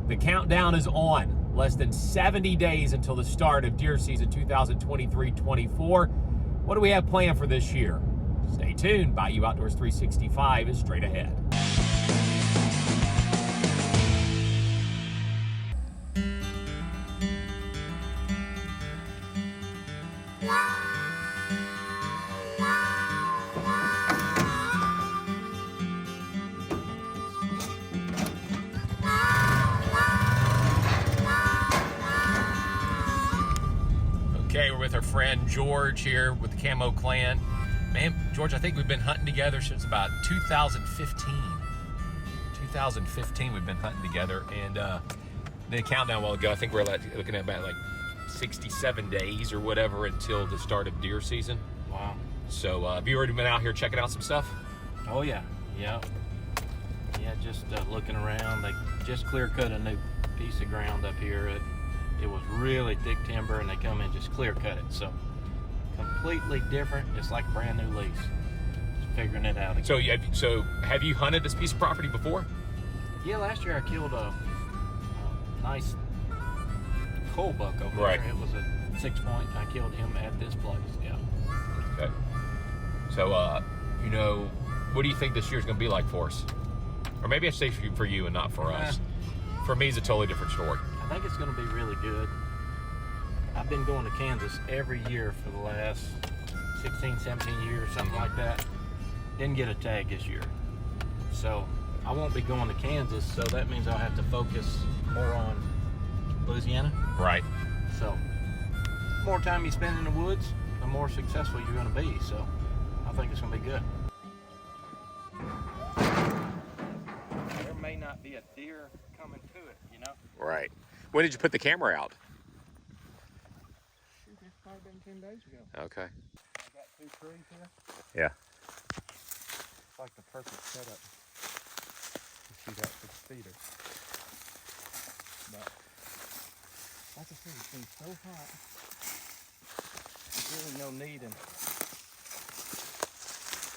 The countdown is on. Less than 70 days until the start of deer season 2023-24. What do we have planned for this year? Stay tuned. Bayou Outdoors 365 is straight ahead. Okay, we're with our friend George here with the Camo Clan. Man, George, I think we've been hunting together since about 2015. 2015 we've been hunting together, and the countdown a while ago, I think we're looking at about like 67 days or whatever until the start of deer season. Wow. So have you already been out here checking out some stuff? Oh yeah, yeah. Just looking around. They just clear cut a new piece of ground up here. It was really thick timber, and they come in just clear cut it. So completely different. It's like a brand new lease. Just figuring it out again. So have you hunted this piece of property before? Yeah, last year I killed a nice coal buck over Right. there. It was a 6-point. I killed him at this place. Yeah. Okay. So what do you think this year's going to be like for us? Or maybe I say for you and not for us. For me, it's a totally different story. I think it's going to be really good. I've been going to Kansas every year for the last 16, 17 years, something like that. Didn't get a tag this year. So I won't be going to Kansas, so that means I'll have to focus more on Louisiana. Right. So the more time you spend in the woods, the more successful you're going to be. So I think it's going to be good. There may not be a deer coming to it, you know? Right. When did you put the camera out? It's probably been 10 days ago. Okay. I got 2 trees here. Yeah. It's like the perfect setup to shoot out 6 feeder. But like I said, it's been so hot. There's really no need in.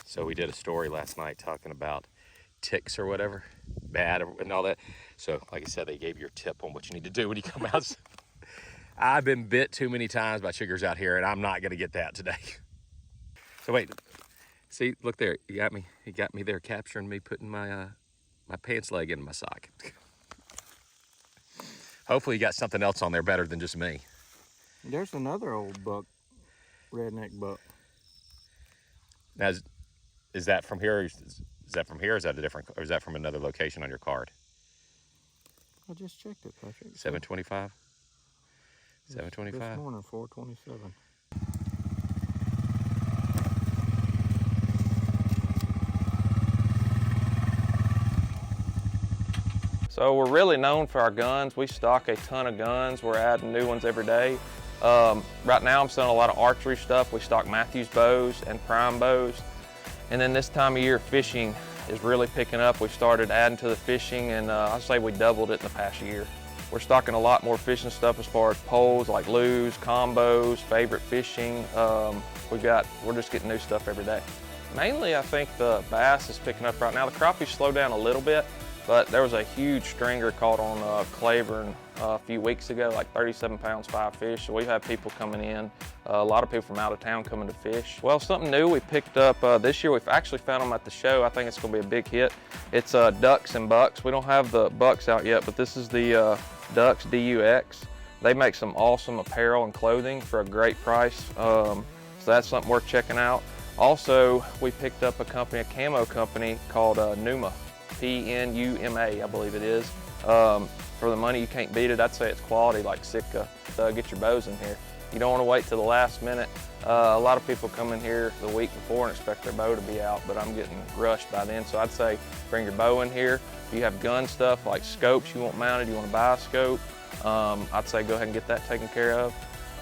So we did a story last night talking about ticks or whatever, bad and all that. So like I said, they gave you your tip on what you need to do when you come out. I've been bit too many times by chiggers out here, and I'm not going to get that today. So wait, see, look there. You got me. He got me there, capturing me, putting my my pants leg in my sock. Hopefully you got something else on there better than just me. There's another old buck, redneck buck. Now, is that from here? Is that from here? Or is that a different? Or is that from another location on your card? I just checked it, Patrick. 725. 725. This morning, 427. So we're really known for our guns. We stock a ton of guns. We're adding new ones every day. Right now I'm selling a lot of archery stuff. We stock Matthews bows and prime bows. And then this time of year, fishing is really picking up. We started adding to the fishing, and I'd say we doubled it in the past year. We're stocking a lot more fishing stuff as far as poles, like lures, combos, favorite fishing. We're just getting new stuff every day. Mainly, I think the bass is picking up right now. The crappie slowed down a little bit, but there was a huge stringer caught on Clavern a few weeks ago, like 37 pounds, 5 fish. So we've had people coming in, a lot of people from out of town coming to fish. Well, something new we picked up this year, we've actually found them at the show. I think it's gonna be a big hit. It's Ducks and Bucks. We don't have the Bucks out yet, but this is the Ducks, D-U-X. They make some awesome apparel and clothing for a great price. So that's something worth checking out. Also, we picked up a camo company called Numa. P-N-U-M-A, I believe it is. For the money, you can't beat it. I'd say it's quality like Sitka. Get your bows in here. You don't want to wait till the last minute. A lot of people come in here the week before and expect their bow to be out, but I'm getting rushed by then. So I'd say bring your bow in here. If you have gun stuff like scopes you want mounted, you want to buy a scope, I'd say go ahead and get that taken care of.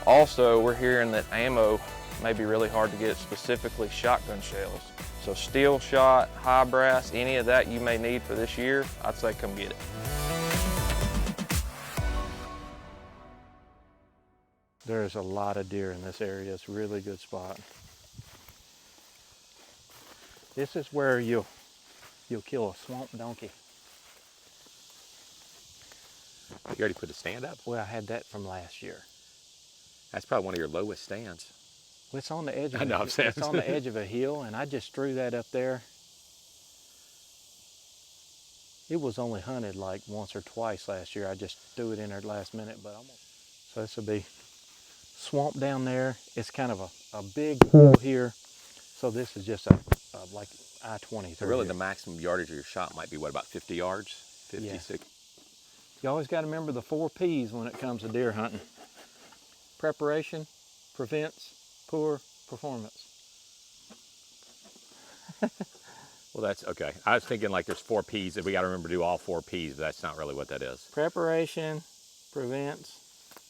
Also, we're hearing that ammo may be really hard to get, specifically shotgun shells. So steel shot, high brass, any of that you may need for this year, I'd say come get it. There's a lot of deer in this area. It's a really good spot. This is where you'll kill a swamp donkey. You already put a stand up? Well, I had that from last year. That's probably one of your lowest stands. Well, it's on the edge of I know, I'm saying. it's on the edge of a hill, and I just threw that up there. It was only hunted like once or twice last year. I just threw it in there at the last minute, but so this will be swamp down there. It's kind of a big hill here, so this is just a like I-20 So through really here. the maximum yardage of your shot might be, what, about 50 yards? 50, Yeah. 60? You always got to remember the 4 P's when it comes to deer hunting. Preparation prevents poor performance. Well, that's okay. I was thinking like there's 4 P's that we got to remember to do all 4 P's, but that's not really what that is. Preparation prevents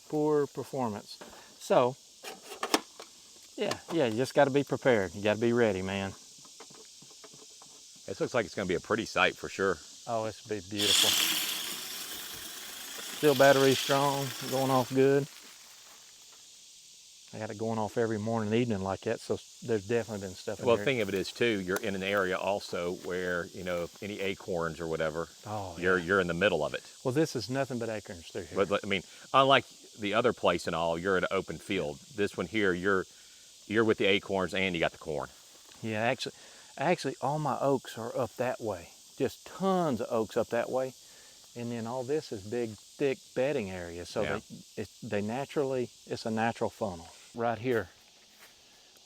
poor performance. So, yeah, you just got to be prepared. You got to be ready, man. This looks like it's going to be a pretty sight for sure. Oh, it's be beautiful. Still battery strong, going off good. I got it going off every morning and evening like that, so there's definitely been stuff in Well, there. the thing of it is too, you're in an area also where, you know, if any acorns or whatever, Oh, you're in the middle of it. Well, this is nothing but acorns through here. But I mean, unlike the other place and all, you're at an open field. This one here, you're with the acorns and you got the corn. Yeah, actually, all my oaks are up that way. Just tons of oaks up that way, and then all this is big, thick bedding area. So Yeah. they naturally, it's a natural funnel right here,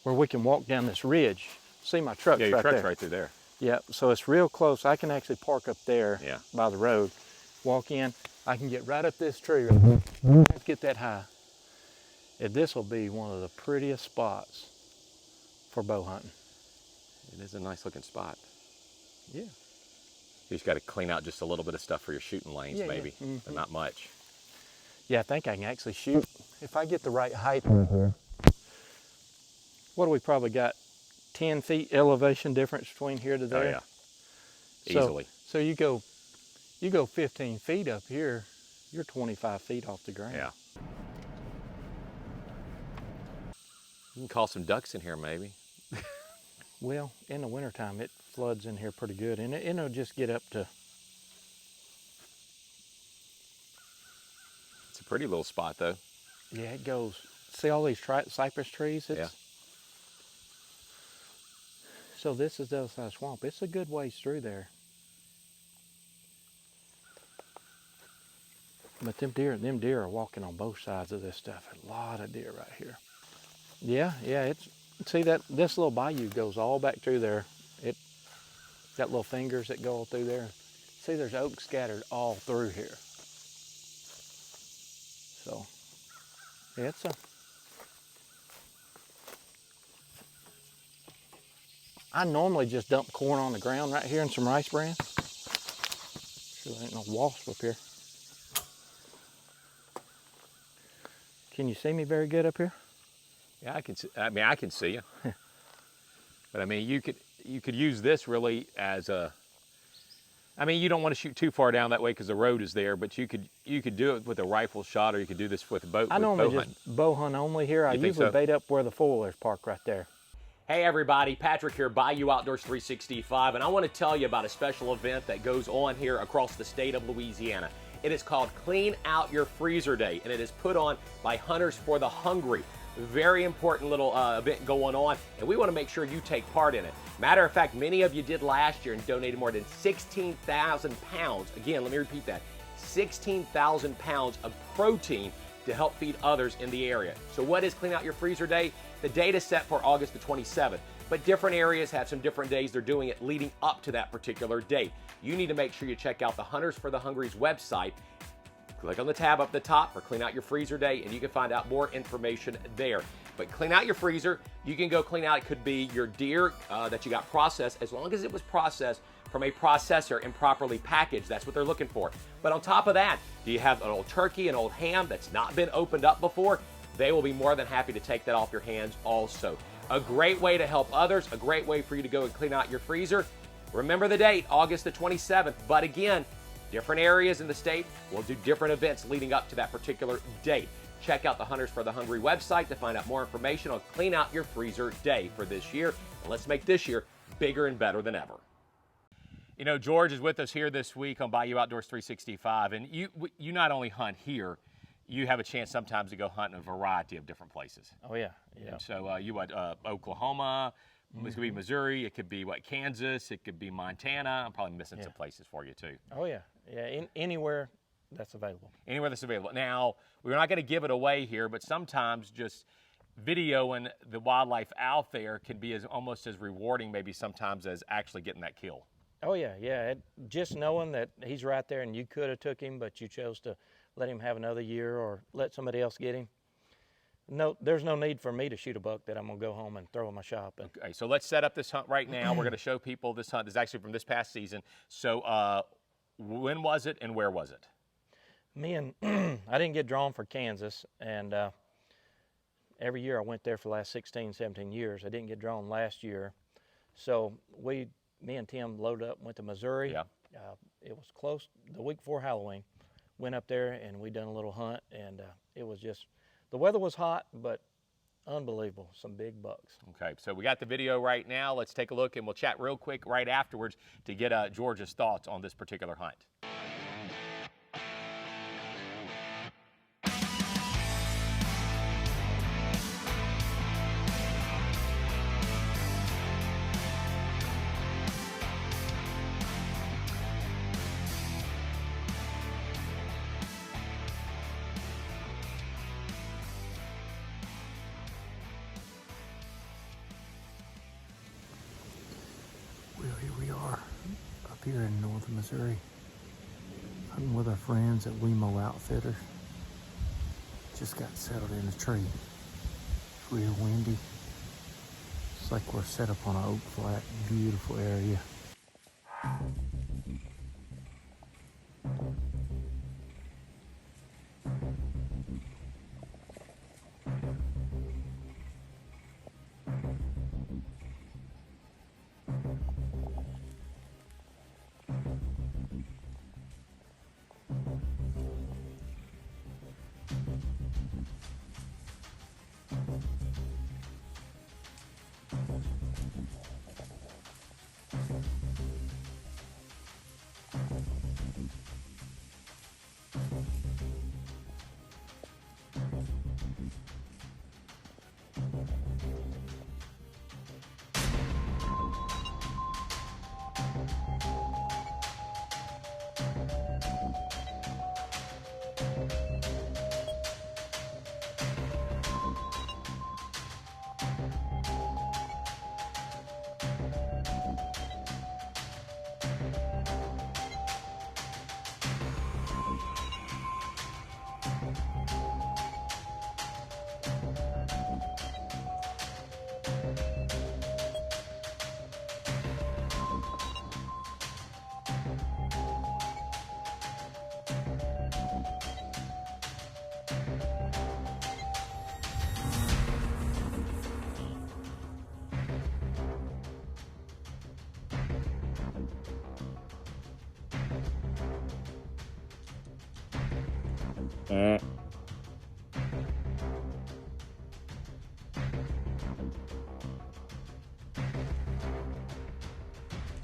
where we can walk down this ridge. See my truck's Yeah, your right truck's there. right through there. Yeah, so it's real close. I can actually park up there Yeah. by the road, walk in. I can get right up this tree. Let's get that high. And this will be one of the prettiest spots for bow hunting. It is a nice looking spot. Yeah. You just got to clean out just a little bit of stuff for your shooting lanes, Yeah, yeah. maybe, but not much. Yeah, I think I can actually shoot if I get the right height right here. What do we probably got? 10 feet elevation difference between here to there. Oh yeah, So- easily. So you go 15 feet up here, you're 25 feet off the ground. Yeah. You can call some ducks in here, maybe. Well, in the wintertime, it floods in here pretty good, and it'll just get up to. It's a pretty little spot, though. Yeah, it goes. See all these cypress trees? Yeah. So this is the other side of the swamp. It's a good ways through there. But them deer are walking on both sides of this stuff. A lot of deer right here. Yeah, see that this little bayou goes all back through there. It got little fingers that go all through there. See, there's oaks scattered all through here. So, yeah, it's a. I normally just dump corn on the ground right here and some rice bran. Sure there ain't no wasp up here. Can you see me very good up here? Yeah, I can see. I mean, I can see you. But I mean, you could use this really as a. I mean, you don't want to shoot too far down that way because the road is there. But you could do it with a rifle shot, or you could do this with a boat. I with normally bow just hunting. bow hunt only here. I You think usually so? bait up where the four-wheelers park right there. Hey everybody, Patrick here, Bayou Outdoors 365, and I want to tell you about a special event that goes on here across the state of Louisiana. It is called Clean Out Your Freezer Day, and it is put on by Hunters for the Hungry. Very important little event going on, and we want to make sure you take part in it. Matter of fact, many of you did last year and donated more than 16,000 pounds. Again, let me repeat that, 16,000 pounds of protein to help feed others in the area. So what is Clean Out Your Freezer Day? The date is set for August the 27th, but different areas have some different days they're doing it leading up to that particular date. You need to make sure you check out the Hunters for the Hungry's website. Click on the tab up the top for Clean Out Your Freezer Day, and you can find out more information there. But clean out your freezer. You can go clean out, it could be your deer that you got processed, as long as it was processed from a processor and properly packaged. That's what they're looking for. But on top of that, do you have an old turkey, an old ham that's not been opened up before? They will be more than happy to take that off your hands also. A great way to help others, a great way for you to go and clean out your freezer. Remember the date, August the 27th. But again, different areas in the state will do different events leading up to that particular date. Check out the Hunters for the Hungry website to find out more information on Clean Out Your Freezer Day for this year. And let's make this year bigger and better than ever. You know, George is with us here this week on Bayou Outdoors 365, and you not only hunt here, you have a chance sometimes to go hunt in a variety of different places. Oh yeah, yeah. And so you went Oklahoma, it could be Missouri, it could be Kansas, it could be Montana. I'm probably missing some places for you too. Oh yeah, yeah. Anywhere that's available. Anywhere that's available. Now, we're not going to give it away here, but sometimes just videoing the wildlife out there can be almost as rewarding maybe sometimes as actually getting that kill. Oh yeah, yeah. Just knowing that he's right there and you could have took him, but you chose to let him have another year or let somebody else get him. No, there's no need for me to shoot a buck that I'm gonna go home and throw in my shop. Okay, so let's set up this hunt right now. We're going to show people this hunt is actually from this past season. So when was it and where was it? Me and I didn't get drawn for Kansas, and every year I went there for the last 16, 17 years. I didn't get drawn last year, so me and Tim loaded up and went to Missouri. Yeah. It was close, the week before Halloween. Went up there and we done a little hunt, and it was just, the weather was hot, but unbelievable, some big bucks. Okay, so we got the video right now. Let's take a look and we'll chat real quick right afterwards to get George's thoughts on this particular hunt. Well, here we are, up here in northern Missouri, hunting with our friends at Wemo Outfitters. Just got settled in a tree. It's real windy. It's like we're set up on an oak flat, beautiful area.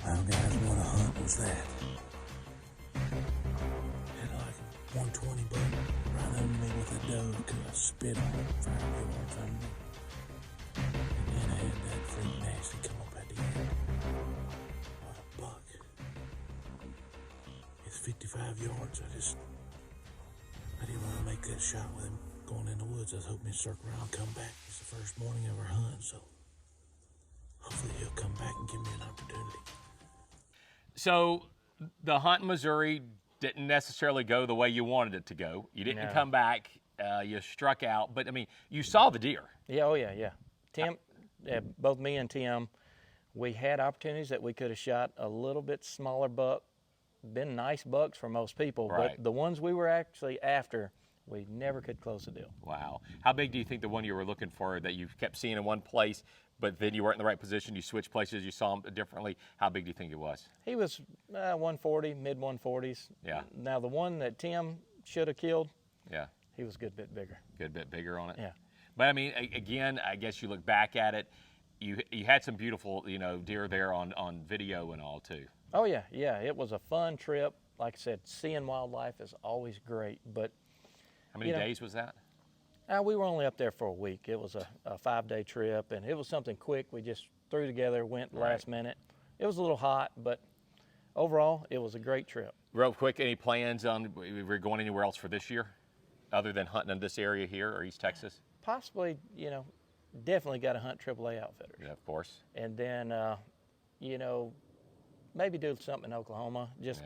Well, guys, what a hunt was that? Had like 120 buck right under me with a doe because I spit on it 5 yards under me. And then I had that freak nasty come up at the end. What a buck. It's 55 yards. I didn't want to make that shot with him going in the woods. I was hoping he'd circle around and come back. It's the first morning of our hunt, so hopefully he'll come back and give me an opportunity. So the hunt in Missouri didn't necessarily go the way you wanted it to go. You didn't No. come back. You struck out, but I mean, you saw the deer. Yeah, oh yeah, yeah. Tim, both me and Tim, we had opportunities that we could have shot a little bit smaller buck. Been nice bucks for most people, Right. but the ones we were actually after, we never could close the deal. Wow. How big do you think the one you were looking for that you kept seeing in one place, but then you weren't in the right position, you switched places, you saw him differently, how big do you think it was? He was 140, mid 140s. Yeah. Now the one that Tim should have killed, Yeah, he was a good bit bigger. good bit bigger on it. Yeah. But I mean, again, I guess you look back at it, you had some beautiful, you know, deer there on video and all too. Oh yeah, yeah. It was a fun trip. Like I said, seeing wildlife is always great. But How many You know, days was that? we were only up there for a week. It was a 5-day trip, and it was something quick. We just threw together, went last minute. It was a little hot, but overall, it was a great trip. Real quick, any plans on we're going anywhere else for this year, other than hunting in this area here or East Texas? Possibly, you know, definitely got to hunt AAA Outfitters. Yeah, of course. And then, you know, maybe do something in Oklahoma. Just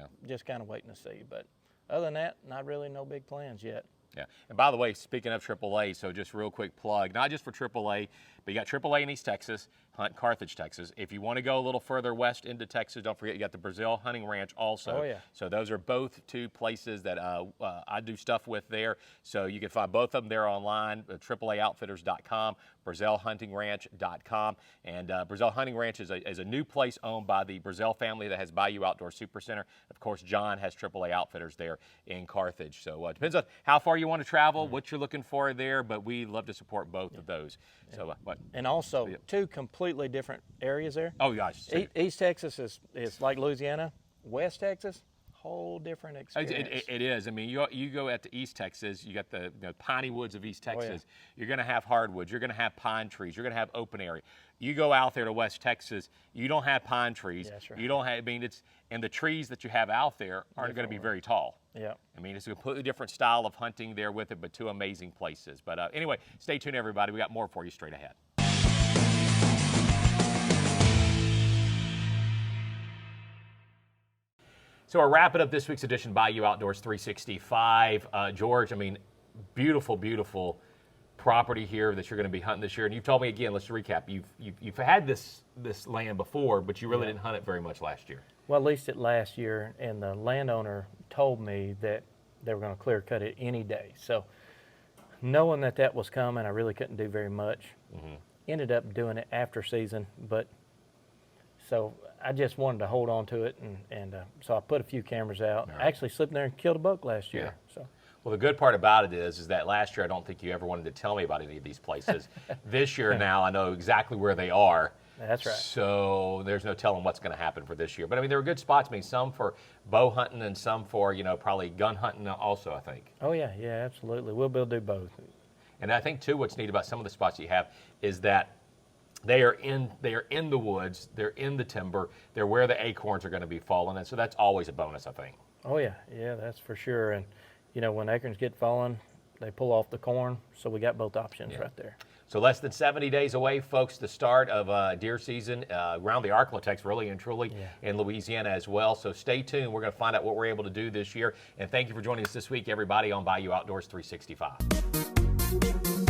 kind of waiting to see. But other than that, not really no big plans yet. Yeah. And by the way, speaking of AAA, so just real quick plug, not just for AAA, but you got AAA in East Texas, hunt Carthage, Texas. If you want to go a little further west into Texas, don't forget you got the Brazil Hunting Ranch also. Oh, yeah. So those are both two places that I do stuff with there. So you can find both of them there online, AAAOutfitters.com, BrazilHuntingRanch.com. And Brazil Hunting Ranch is a new place owned by the Brazil family that has Bayou Outdoor Supercenter. Of course, John has AAA Outfitters there in Carthage. So it depends on how far you want to travel, what you're looking for there, but we love to support both of those. So what? And also, two completely different areas there. Oh gosh. East Texas is like Louisiana. West Texas, whole different experience. It is. I mean, you go out to East Texas, you got the piney woods of East Texas. Oh, yeah. You're going to have hardwoods. You're going to have pine trees. You're going to have open area. You go out there to West Texas, you don't have pine trees. Yeah, that's right. You don't have. I mean, and the trees that you have out there aren't going to be very tall. Yeah. I mean, it's a completely different style of hunting there with it, but two amazing places. But anyway, stay tuned, everybody. We got more for you straight ahead. So we're wrapping up this week's edition of Bayou Outdoors 365. George, I mean, beautiful, beautiful property here that you're going to be hunting this year. And you've told me again, let's recap. You've had this land before, but you really didn't hunt it very much last year. Well, at least it last year, and the landowner told me that they were going to clear cut it any day. So knowing that was coming, I really couldn't do very much. Ended up doing it after season, but so I just wanted to hold on to it, and so I put a few cameras out. Right. I actually slipped in there and killed a buck last year. So. Well, the good part about it is that last year I don't think you ever wanted to tell me about any of these places. This year now I know exactly where they are. That's right. So there's no telling what's going to happen for this year. But I mean, there are good spots. I mean, some for bow hunting and some for, probably gun hunting also, I think. Oh yeah, absolutely. We'll be able to do both. And I think too, what's neat about some of the spots you have is that they are in the woods, they're in the timber, they're where the acorns are going to be falling, and so that's always a bonus, I think. Oh yeah, that's for sure. And when acorns get fallen, they pull off the corn, so we got both options right there. So less than 70 days away, folks, the start of deer season around the Arklatex, really and truly, in Louisiana as well. So stay tuned. We're going to find out what we're able to do this year. And thank you for joining us this week, everybody, on Bayou Outdoors 365.